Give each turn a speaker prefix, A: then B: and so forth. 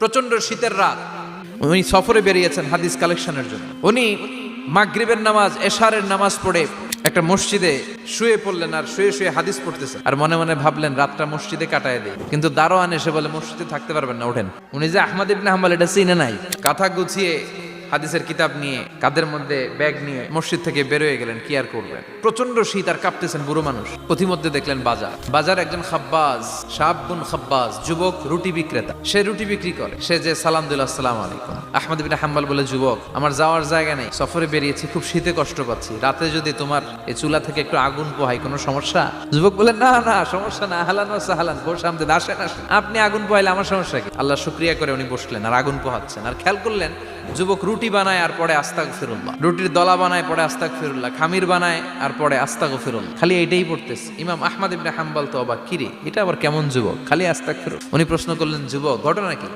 A: প্রচন্ড শীতের রাত, উনি সফরে বেরিয়েছেন হাদিস কালেকশনের জন্য। উনি মাগরিবের নামাজ, এশারের নামাজ পড়ে একটা মসজিদে শুয়ে পড়লেন, আর শুয়ে শুয়ে হাদিস পড়তেছেন, আর মনে মনে ভাবলেন রাতটা মসজিদে কাটায় দেয়। কিন্তু দারোয়ান এসে বলে মসজিদে থাকতে পারবেন না, ওঠেন। উনি যে আহমদ ইবনে হাম্বল এটা চিনে নাই, কাঁথা গুছিয়ে হাদিসের কিতাব নিয়ে কাঁধের মধ্যে ব্যাগ নিয়ে মসজিদ থেকে বের হয়ে গেলেন। কি আর করবেন, প্রচন্ড শীত, আর কাঁপতেছেন বুড়ো মানুষ। পথিমধ্যে দেখলেন বাজার একজন খাব্বাজ, শাবুন খাব্বাজ, যুবক রুটি বিক্রেতা। সে রুটি বিক্রি করে। সে যে সালাম দিল, আসসালামু আলাইকুম। আহমদ ইবনে হাম্বল বলে, যুবক, আমার যাওয়ার জায়গা নেই, সফরে বেরিয়েছি, খুব শীতে কষ্ট পাচ্ছি, রাতে যদি তোমার এই চুলা থেকে একটু আগুন পোহাই কোনো সমস্যা? যুবক বলে, না না, সমস্যা না, আহলান ওয়া সাহলান, বসে আমতে আসেন আসেন, আপনি আগুন পোহাইলে আমার সমস্যা কি? আল্লাহ শুকরিয়া করে উনি বসলেন আর আগুন পোহাচ্ছেন। আর খেয়াল করলেন যুবক রুটি বানায় আর পরে আস্তাগফিরুল্লাহ, রুটির দলা বানায় পরে আস্তাগফিরুল্লাহ, খামির বানায় আর পরে আস্তাগফিরুল্লাহ, খালি এইটাই পড়তেছে। ইমাম আহমদ ইবনে হাম্বল তো অবাক, কিরে এটা আবার কেমন যুবক, খালি আস্তাগফিরুল্লাহ। উনি প্রশ্ন করলেন, যুবক ঘটনা কি?